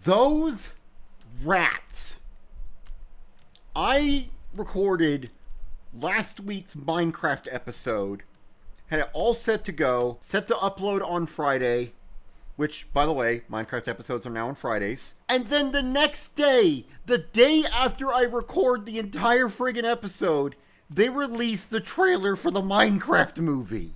Those rats. I recorded last week's Minecraft episode, had it all set to go, set to upload on Friday, which, by the way, Minecraft episodes are now on Fridays. And then the next day, the day after I record the entire friggin' episode, they released the trailer for the Minecraft movie.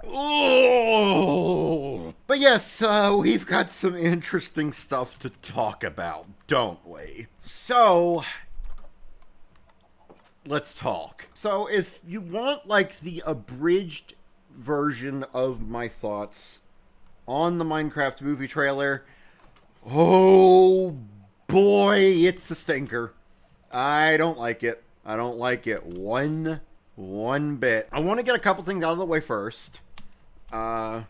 Oh! But yes, we've got some interesting stuff to talk about, don't we? So, let's talk. So, if you want, like, the abridged version of my thoughts on the Minecraft movie trailer, oh boy, it's a stinker. I don't like it. I don't like it one bit. I want to get a couple things out of the way first.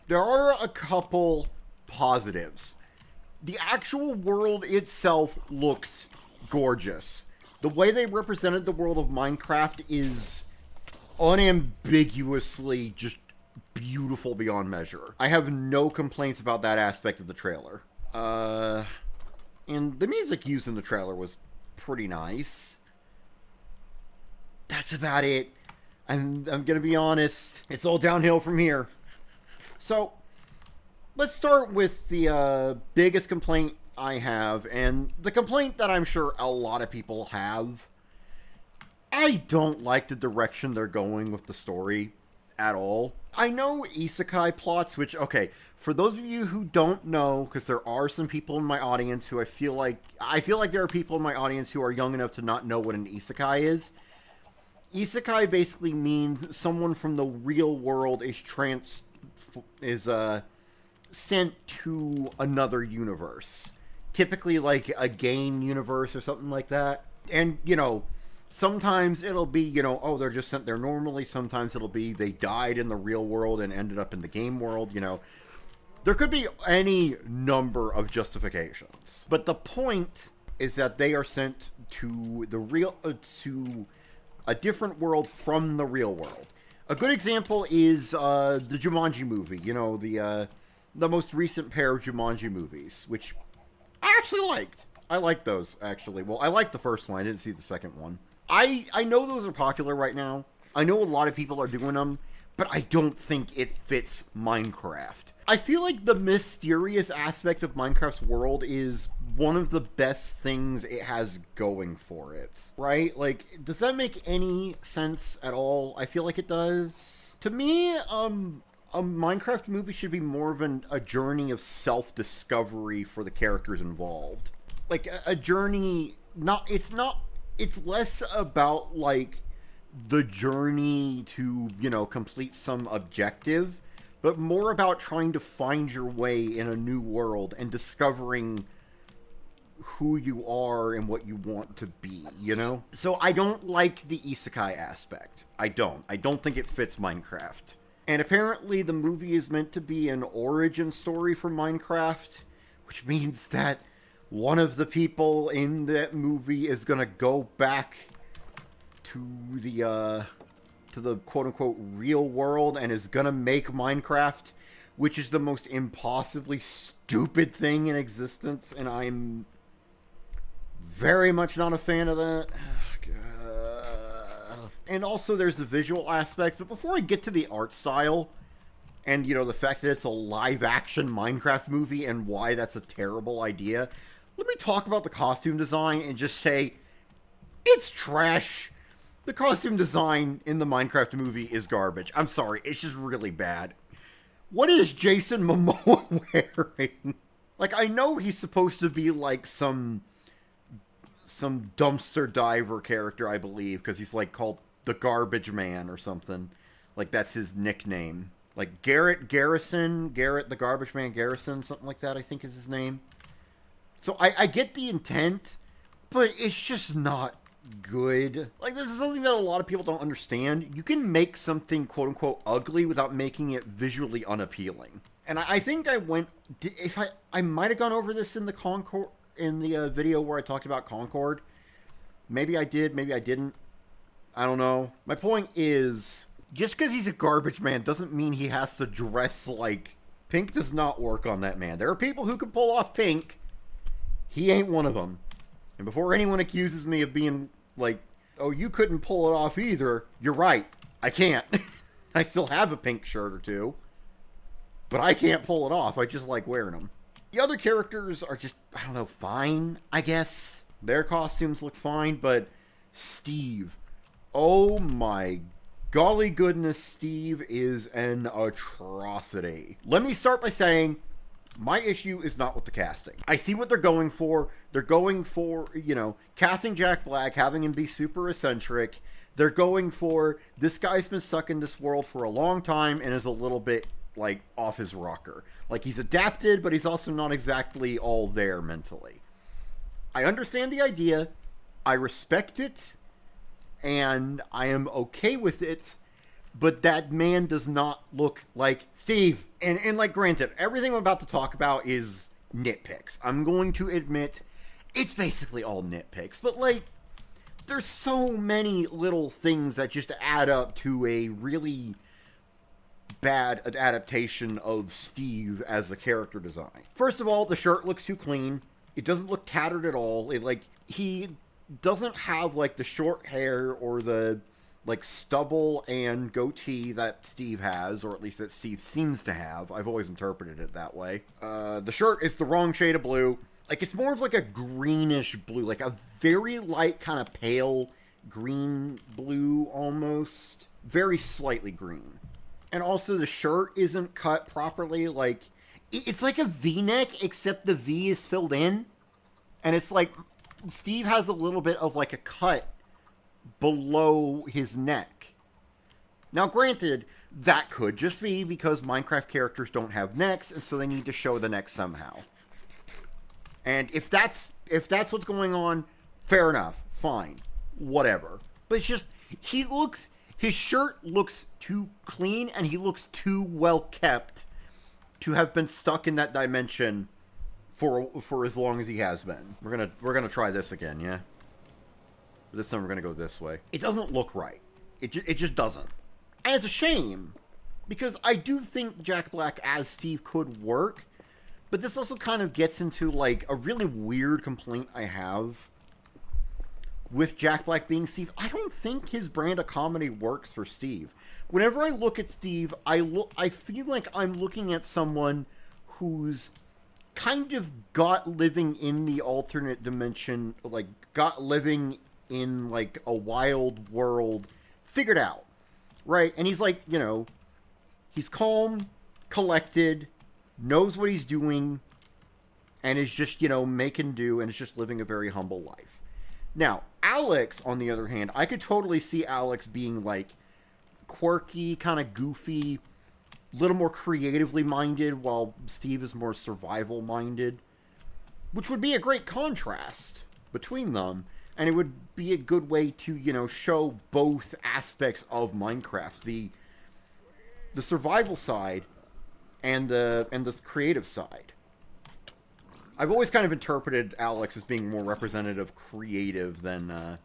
There are a couple positives. The actual world itself looks gorgeous. The way they represented the world of Minecraft is unambiguously just beautiful beyond measure. I have no complaints about that aspect of the trailer. And the music used in the trailer was pretty nice. That's about it. I'm gonna be honest. It's all downhill from here. So, let's start with the biggest complaint I have, and the complaint that I'm sure a lot of people have. I don't like the direction they're going with the story at all. I know isekai plots, which, okay, for those of you who don't know, because there are some people in my audience who I feel like there are people in my audience who are young enough to not know what an isekai is. Isekai basically means someone from the real world is sent to another universe. Typically like a game universe or something like that. And, you know, sometimes it'll be, you know, oh, they're just sent there normally. Sometimes it'll be they died in the real world and ended up in the game world, you know. There could be any number of justifications. But the point is that they are sent to to a different world from the real world. A good example is the Jumanji movie, you know, the most recent pair of Jumanji movies, which I actually liked. I liked those, actually. Well, I liked the first one. I didn't see the second one. I know those are popular right now. I know a lot of people are doing them, but I don't think it fits Minecraft. I feel like the mysterious aspect of Minecraft's world is one of the best things it has going for it, right? Like, does that make any sense at all? I feel like it does. To me, a Minecraft movie should be more of a journey of self-discovery for the characters involved. Like, a journey, it's less about, like, the journey to, you know, complete some objective, but more about trying to find your way in a new world and discovering who you are and what you want to be, you know? So I don't like the isekai aspect. I don't think it fits Minecraft. And apparently the movie is meant to be an origin story for Minecraft, which means that one of the people in that movie is gonna go back to the quote-unquote real world and is gonna make Minecraft, which is the most impossibly stupid thing in existence, and I'm very much not a fan of that. And also there's the visual aspect, but before I get to the art style, and, you know, the fact that it's a live-action Minecraft movie and why that's a terrible idea, let me talk about the costume design and just say, it's trash. The costume design in the Minecraft movie is garbage. I'm sorry, it's just really bad. What is Jason Momoa wearing? Like, I know he's supposed to be like some dumpster diver character, I believe, because he's like called the Garbage Man or something. Like, that's his nickname. Like Garrett the Garbage Man Garrison, something like that, I think is his name. So I get the intent, but it's just not good. Like, this is something that a lot of people don't understand. You can make something quote-unquote ugly without making it visually unappealing. And I think I might have gone over this in the Concord, in the video where I talked about Concord. Maybe I did, maybe I didn't. I don't know. My point is, just because he's a garbage man doesn't mean he has to dress like Pink does not work on that man. There are people who can pull off pink. He ain't one of them. And before anyone accuses me of being like, oh, you couldn't pull it off either, you're right. I can't. I still have a pink shirt or two. But I can't pull it off. I just like wearing them. The other characters are just, I don't know, fine, I guess. Their costumes look fine, but Steve. Oh my golly goodness, Steve is an atrocity. Let me start by saying, my issue is not with the casting. I see what they're going for. They're going for, casting Jack Black, having him be super eccentric. They're going for, this guy's been stuck in this world for a long time and is a little bit, like, off his rocker. Like, he's adapted, but he's also not exactly all there mentally. I understand the idea. I respect it. And I am okay with it. But that man does not look like Steve. And like, granted, everything I'm about to talk about is nitpicks. I'm going to admit it's basically all nitpicks. But, like, there's so many little things that just add up to a really bad adaptation of Steve as a character design. First of all, the shirt looks too clean. It doesn't look tattered at all. He doesn't have, like, the short hair or the, like, stubble and goatee that Steve has, or at least that Steve seems to have. I've always interpreted it that way. The shirt is the wrong shade of blue. Like, it's more of, like, a greenish blue, like a very light, kind of pale green blue almost. Very slightly green. And also the shirt isn't cut properly. Like, it's like a V-neck, except the V is filled in. And it's like, Steve has a little bit of, like, a cut below his neck. Now, granted, that could just be because Minecraft characters don't have necks, and so they need to show the neck somehow. And if that's what's going on, fair enough, fine, whatever. But it's just, his shirt looks too clean, and he looks too well kept to have been stuck in that dimension for as long as he has been. We're gonna try this again, yeah? This time we're gonna go this way. It doesn't look right. It just doesn't. And it's a shame, because I do think Jack Black as Steve could work, but this also kind of gets into, like, a really weird complaint I have with Jack Black being Steve. I don't think his brand of comedy works for Steve. Whenever I look at Steve, I feel like I'm looking at someone who's kind of got living in the alternate dimension, like, got living in, like, a wild world figured out, right? And he's like, he's calm, collected, knows what he's doing, and is just, making do, and is just living a very humble life. Now, Alex, on the other hand, I could totally see Alex being, like, quirky, kind of goofy, a little more creatively minded, while Steve is more survival minded, which would be a great contrast between them, and it would be a good way to, show both aspects of Minecraft, the survival side and the creative side. I've always kind of interpreted Alex as being more representative creative than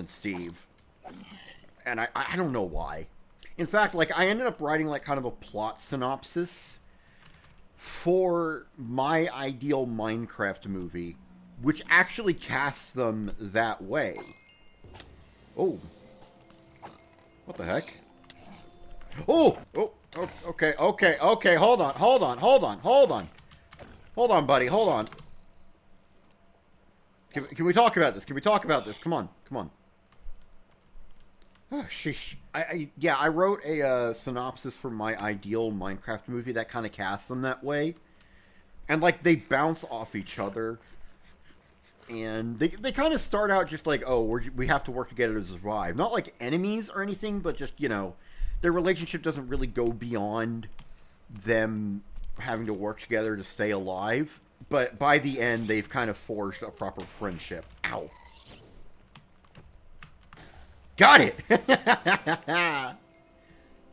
Steve. And I don't know why. In fact, like, I ended up writing, like, kind of a plot synopsis for my ideal Minecraft movie, which actually casts them that way. Oh. What the heck? Oh! Oh, okay. Hold on, buddy. Hold on. Can we talk about this? Come on. Oh, sheesh. I wrote a synopsis for my ideal Minecraft movie that kind of casts them that way. And, like, they bounce off each other. And they kind of start out just like, oh, we have to work together to survive. Not like enemies or anything, but just, their relationship doesn't really go beyond them having to work together to stay alive. But by the end, they've kind of forged a proper friendship. Ow. Got it!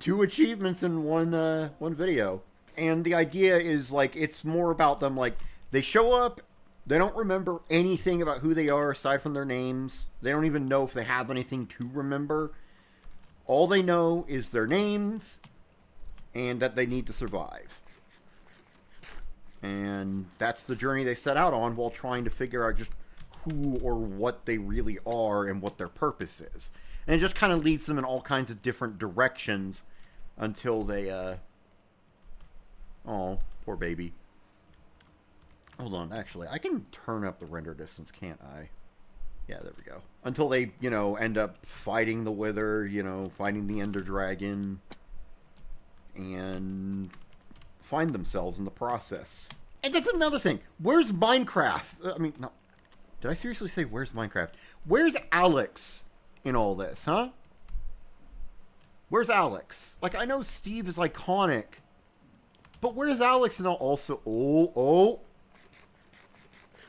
2 achievements in one video. And the idea is, like, it's more about them, like, they show up, they don't remember anything about who they are aside from their names. They don't even know if they have anything to remember. All they know is their names and that they need to survive. And that's the journey they set out on while trying to figure out just who or what they really are and what their purpose is. And it just kind of leads them in all kinds of different directions until they, oh, poor baby. Hold on, actually, I can turn up the render distance, can't I? Yeah, there we go. Until they, you know, end up fighting the Wither, you know, fighting the Ender Dragon, and find themselves in the process. And that's another thing. Where's Minecraft? I mean, no. Did I seriously say where's Minecraft? Where's Alex in all this, huh? Where's Alex? Like, I know Steve is iconic, but where's Alex in all also? Oh.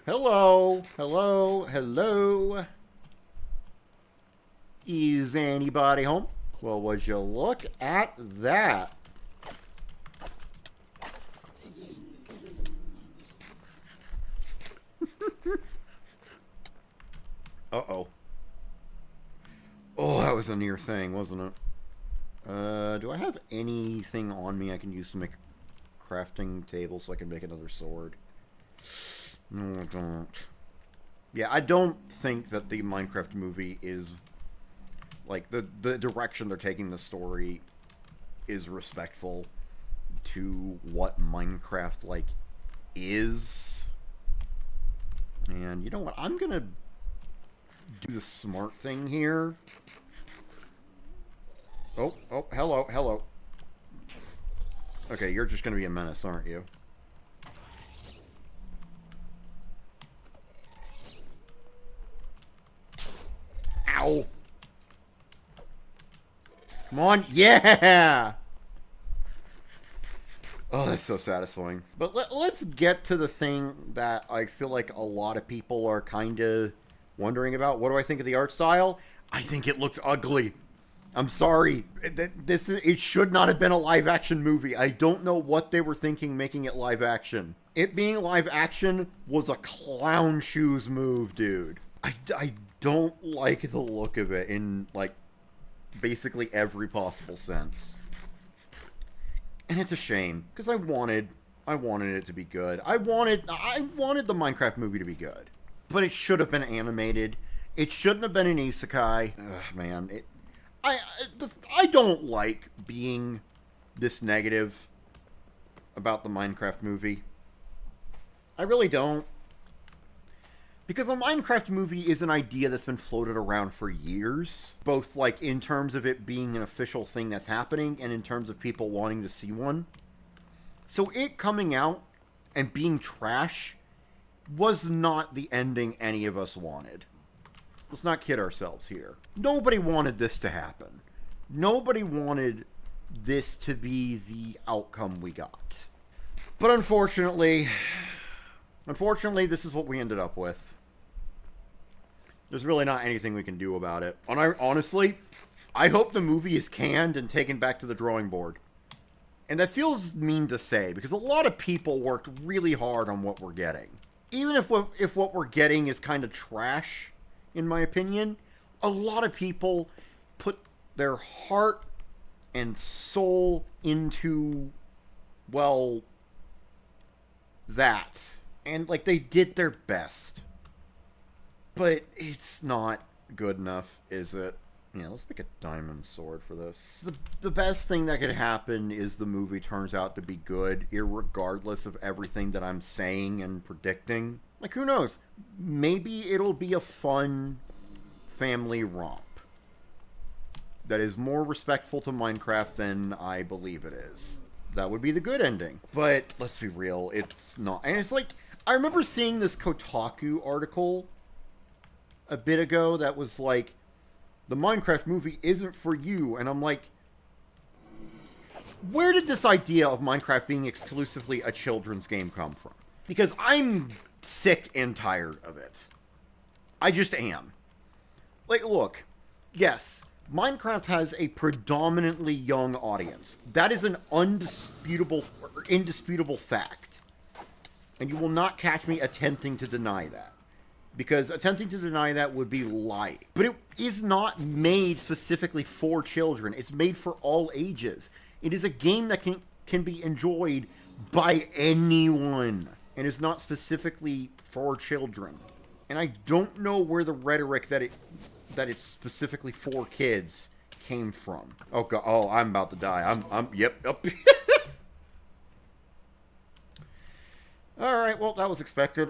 Hello. Hello. Hello. Is anybody home? Well, would you look at that? Uh-oh. Oh, that was a near thing, wasn't it? Do I have anything on me I can use to make a crafting table so I can make another sword? No, I don't. Yeah, I don't think that the Minecraft movie is... like, the direction they're taking the story is respectful to what Minecraft, like, is. And you know what? I'm gonna do the smart thing here. Oh, hello. Okay, you're just gonna be a menace, aren't you? Ow! Come on, yeah! Oh, that's so satisfying. But let's get to the thing that I feel like a lot of people are kind of wondering about. What do I think of the art style? I think it looks ugly. I'm sorry. It should not have been a live action movie. I don't know what they were thinking making it live action. It being live action was a clown shoes move, dude. I don't like the look of it in, like, basically every possible sense. And it's a shame, because I wanted it to be good. I wanted the Minecraft movie to be good. But it should have been animated. It shouldn't have been an isekai. Ugh, man, I don't like being this negative about the Minecraft movie. I really don't. Because the Minecraft movie is an idea that's been floated around for years. Both, like, in terms of it being an official thing that's happening, and in terms of people wanting to see one. So it coming out and being trash was not the ending any of us wanted. Let's not kid ourselves here. Nobody wanted this to happen. Nobody wanted this to be the outcome we got. But unfortunately, this is what we ended up with. There's really not anything we can do about it. And honestly, I hope the movie is canned and taken back to the drawing board. And that feels mean to say, because a lot of people worked really hard on what we're getting. Even if what we're getting is kind of trash, in my opinion, a lot of people put their heart and soul into, well, that. And, like, they did their best. But it's not good enough, is it? Yeah, let's make a diamond sword for this. The best thing that could happen is the movie turns out to be good, irregardless of everything that I'm saying and predicting. Like, who knows? Maybe it'll be a fun family romp that is more respectful to Minecraft than I believe it is. That would be the good ending. But let's be real, it's not. And it's like, I remember seeing this Kotaku article a bit ago that was like, the Minecraft movie isn't for you. And I'm like, where did this idea of Minecraft being exclusively a children's game come from? Because I'm sick and tired of it. I just am. Like, look, yes, Minecraft has a predominantly young audience. That is an indisputable fact. And you will not catch me attempting to deny that. Because attempting to deny that would be lying. But it is not made specifically for children. It's made for all ages. It is a game that can be enjoyed by anyone and is not specifically for children. And I don't know where the rhetoric that it's specifically for kids came from. Oh god, oh, I'm about to die. Yep. All right, well, that was expected.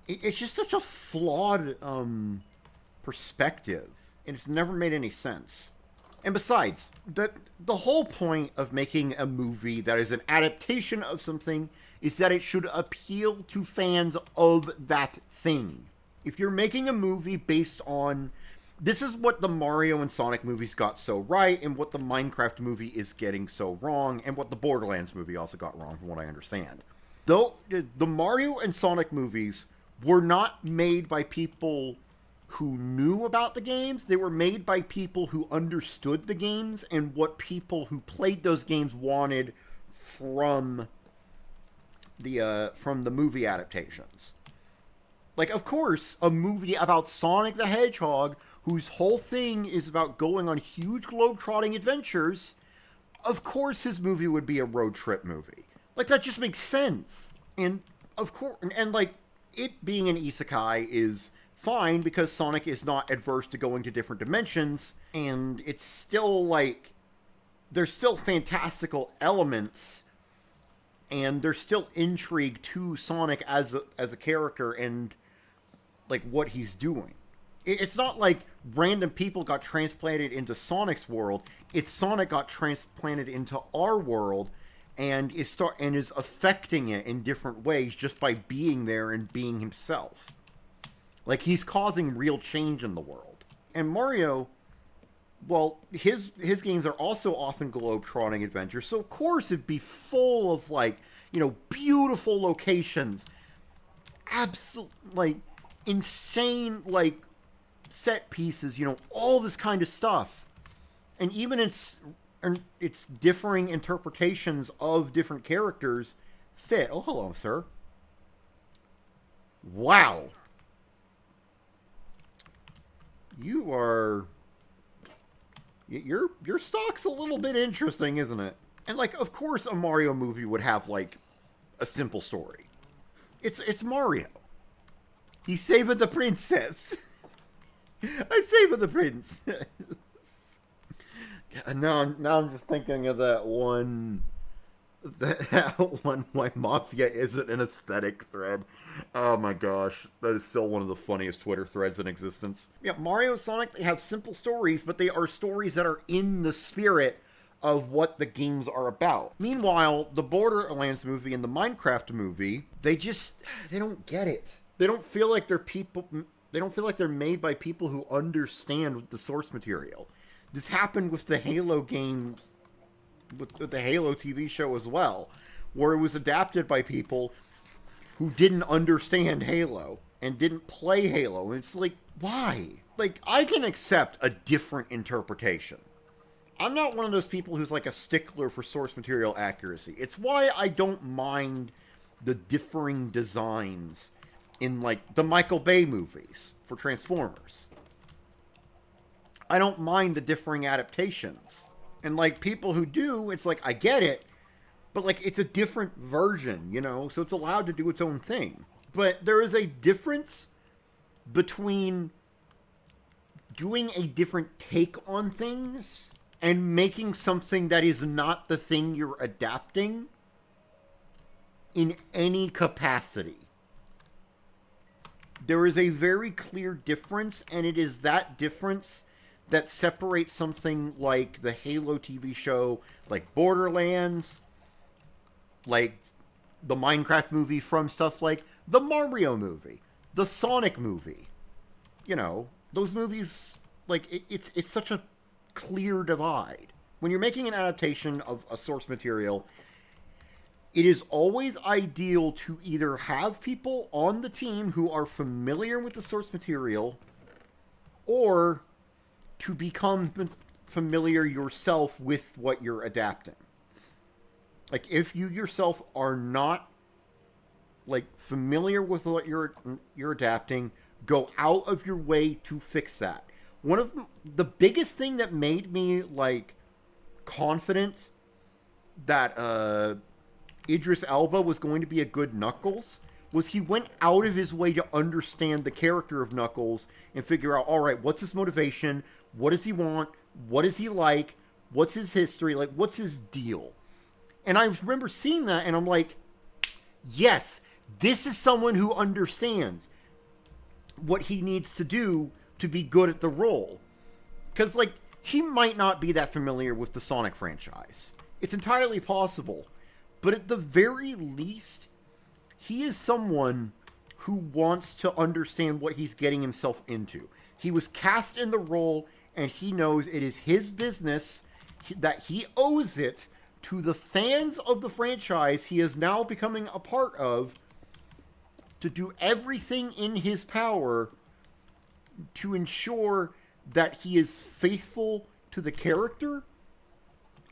It's just such a flawed perspective, and it's never made any sense. And besides, the whole point of making a movie that is an adaptation of something is that it should appeal to fans of that thing. If you're making a movie based on... This is what the Mario and Sonic movies got so right, and what the Minecraft movie is getting so wrong, and what the Borderlands movie also got wrong, from what I understand. Though the Mario and Sonic movies were not made by people who knew about the games. They were made by people who understood the games and what people who played those games wanted from the movie adaptations. Like, of course, a movie about Sonic the Hedgehog, whose whole thing is about going on huge globe-trotting adventures, of course his movie would be a road trip movie. Like, that just makes sense. And, of course, and like, it being an isekai is fine because Sonic is not adverse to going to different dimensions, and it's still, like, there's still fantastical elements, and there's still intrigue to Sonic as a character and, like, what he's doing. It's not like random people got transplanted into Sonic's world. It's Sonic got transplanted into our world and is affecting it in different ways just by being there and being himself. Like, he's causing real change in the world. And Mario, well, his games are also often globe-trotting adventures, so of course it'd be full of, like, you know, beautiful locations, absolute, like, insane, like, set pieces, you know, all this kind of stuff. And even its differing interpretations of different characters fit. Oh, hello, sir. Wow. You are... Your stock's a little bit interesting, isn't it? And, like, of course a Mario movie would have, like, a simple story. It's Mario. He saved the princess. I saved the prince. now I'm just thinking of that one why Mafia isn't an aesthetic thread. Oh my gosh, that is still one of the funniest Twitter threads in existence. Yeah, Mario and Sonic, they have simple stories, but they are stories that are in the spirit of what the games are about. Meanwhile, the Borderlands movie and the Minecraft movie, they don't get it. They don't feel like they're made by people who understand the source material. This happened with the Halo games, with the Halo TV show as well, where it was adapted by people who didn't understand Halo and didn't play Halo. And it's like, why? Like, I can accept a different interpretation. I'm not one of those people who's like a stickler for source material accuracy. It's why I don't mind the differing designs in, like, the Michael Bay movies for Transformers. I don't mind the differing adaptations. And, like, people who do, it's like, I get it, but, like, it's a different version, you know? So it's allowed to do its own thing. But there is a difference between doing a different take on things and making something that is not the thing you're adapting in any capacity. There is a very clear difference, and it is that difference that separates something like the Halo TV show, like Borderlands, like the Minecraft movie, from stuff like the Mario movie, the Sonic movie. You know, those movies, like, it's such a clear divide. When you're making an adaptation of a source material, it is always ideal to either have people on the team who are familiar with the source material, or to become familiar yourself with what you're adapting. Like, if you yourself are not, like, familiar with what you're adapting, go out of your way to fix that. One of the biggest thing that made me, like, confident that Idris Elba was going to be a good Knuckles was he went out of his way to understand the character of Knuckles and figure out, all right, what's his motivation? What does he want? What is he like? What's his history? Like, what's his deal? And I remember seeing that, and I'm like, yes, this is someone who understands what he needs to do to be good at the role. Because, like, he might not be that familiar with the Sonic franchise. It's entirely possible. But at the very least, he is someone who wants to understand what he's getting himself into. He was cast in the role, and he knows it is his business, that he owes it to the fans of the franchise he is now becoming a part of, to do everything in his power to ensure that he is faithful to the character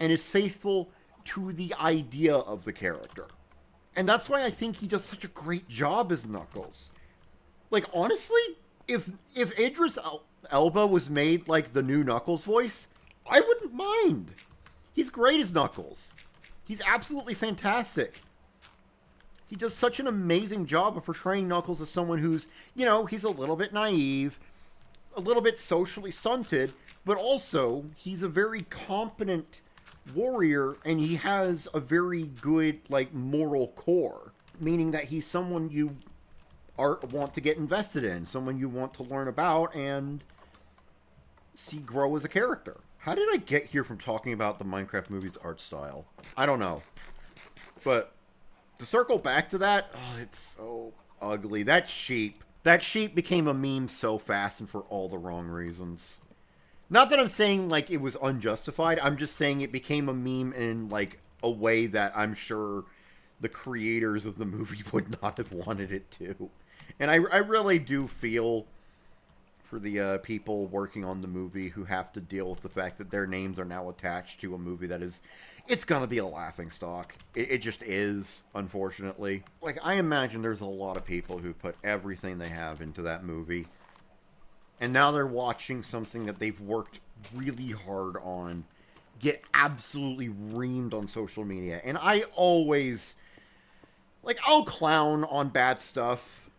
and is faithful to the idea of the character. And that's why I think he does such a great job as Knuckles. Like, honestly, if Idris Elba was made like the new Knuckles voice, I wouldn't mind. He's great as Knuckles. He's absolutely fantastic. He does such an amazing job of portraying Knuckles as someone who's, you know, he's a little bit naive, a little bit socially stunted, but also he's a very competent warrior, and he has a very good, like, moral core, meaning that he's someone you want to get invested in, someone you want to learn about and see grow as a character. How did I get here from talking about the Minecraft movie's art style? I don't know. But to circle back to that, oh, it's so ugly. That sheep became a meme so fast and for all the wrong reasons. Not that I'm saying, like, it was unjustified. I'm just saying it became a meme in, like, a way that I'm sure the creators of the movie would not have wanted it to. And I really do feel for the people working on the movie who have to deal with the fact that their names are now attached to a movie that is... It's gonna be a laughingstock. It just is, unfortunately. Like, I imagine there's a lot of people who put everything they have into that movie. And now they're watching something that they've worked really hard on get absolutely reamed on social media. And I always... Like, I'll clown on bad stuff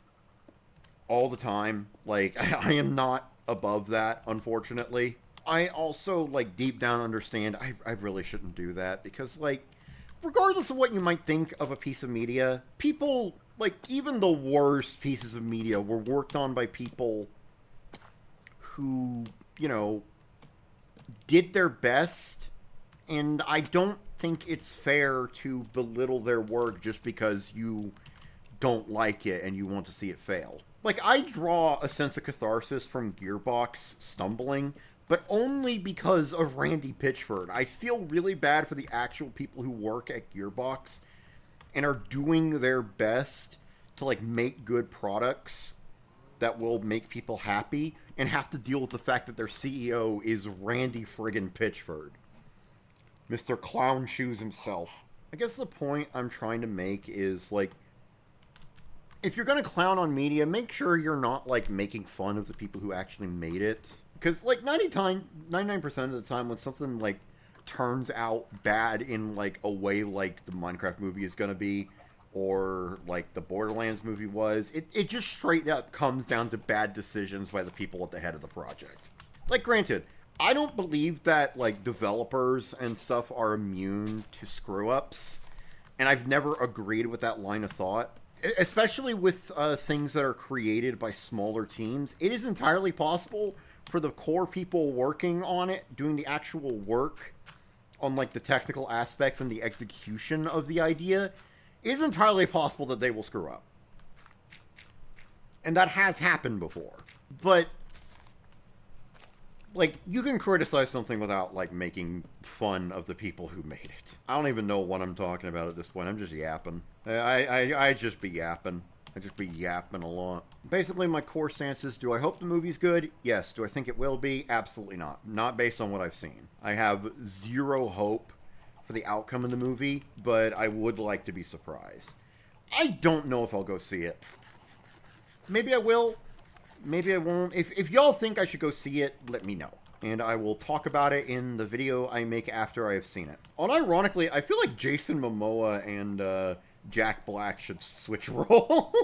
all the time. Like, I am not above that, unfortunately. I also, like, deep down understand I really shouldn't do that. Because, like, regardless of what you might think of a piece of media, people, like, even the worst pieces of media were worked on by people who, you know, did their best, and I don't think it's fair to belittle their work just because you don't like it and you want to see it fail. Like, I draw a sense of catharsis from Gearbox stumbling, but only because of Randy Pitchford. I feel really bad for the actual people who work at Gearbox and are doing their best to, like, make good products that will make people happy, and have to deal with the fact that their CEO is Randy friggin' Pitchford. Mr. Clown Shoes himself. I guess the point I'm trying to make is, like, if you're gonna clown on media, make sure you're not, like, making fun of the people who actually made it. Because, like, 99% of the time when something, like, turns out bad in, like, a way like the Minecraft movie is gonna be, or like the Borderlands movie was, it just straight up comes down to bad decisions by the people at the head of the project. Like, granted, I don't believe that, like, developers and stuff are immune to screw-ups, and I've never agreed with that line of thought. Especially with things that are created by smaller teams, it is entirely possible for the core people working on it, doing the actual work on, like, the technical aspects and the execution of the idea, it is entirely possible that they will screw up. And that has happened before. But, like, you can criticize something without, like, making fun of the people who made it. I don't even know what I'm talking about at this point. I'm just yapping. I just be yapping. I just be yapping a lot. Basically, my core stance is, do I hope the movie's good? Yes. Do I think it will be? Absolutely not. Not based on what I've seen. I have zero hope for the outcome of the movie, but I would like to be surprised. I don't know if I'll go see it. Maybe I will. Maybe I won't. If y'all think I should go see it, let me know and I will talk about it in the video I make after I have seen it. Unironically, I feel like Jason Momoa and Jack Black should switch roles.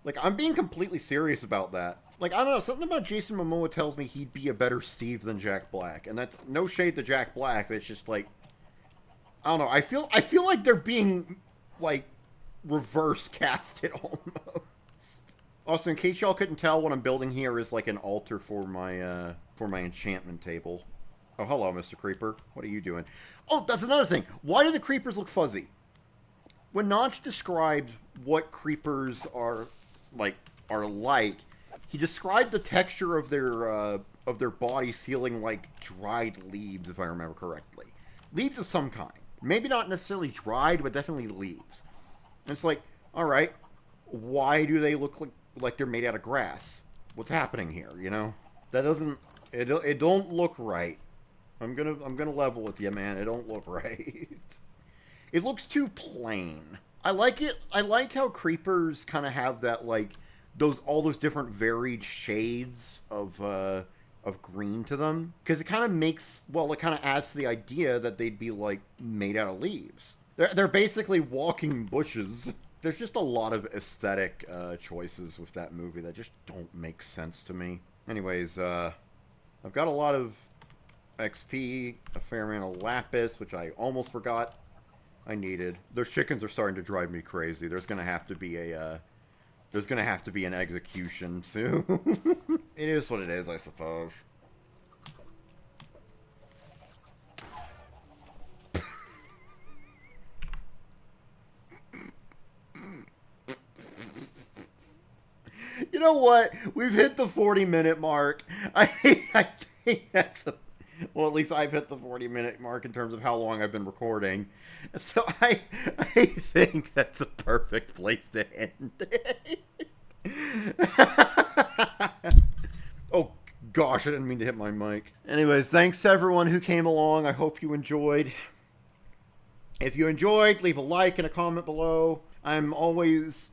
Like, I'm being completely serious about that. Like, I don't know, something about Jason Momoa tells me he'd be a better Steve than Jack Black, and that's no shade to Jack Black. It's just like, I don't know. I feel like they're being like reverse casted almost. Also, in case y'all couldn't tell, what I'm building here is like an altar for my enchantment table. Oh, hello, Mr. Creeper. What are you doing? Oh, that's another thing. Why do the creepers look fuzzy? When Notch described what creepers are like, he described the texture of their bodies feeling like dried leaves, if I remember correctly. Leaves of some kind. Maybe not necessarily dried, but definitely leaves. And it's like, all right, why do they look like they're made out of grass? What's happening here? You know, that doesn't. It don't look right. I'm gonna level with you, man. It don't look right. It looks too plain. I like it. I like how creepers kind of have that, like, all those different varied shades of green to them, because it kind of makes, well, it kind of adds to the idea that they'd be like made out of leaves. They're basically walking bushes. There's just a lot of aesthetic choices with that movie that just don't make sense to me. Anyways, I've got a lot of XP, a fair amount of lapis, which I almost forgot I needed. Those chickens are starting to drive me crazy. There's gonna have to be an execution soon. It is what it is, I suppose. You know what? We've hit the 40-minute mark. I think that's well, at least I've hit the 40-minute mark in terms of how long I've been recording. So I think that's a perfect place to end it. Oh gosh, I didn't mean to hit my mic. Anyways, thanks to everyone who came along. I hope you enjoyed. If you enjoyed, leave a like and a comment below. I'm always,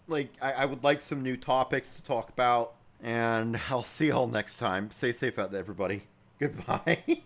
like, I would like some new topics to talk about. And I'll see y'all next time. Stay safe out there, everybody. Goodbye.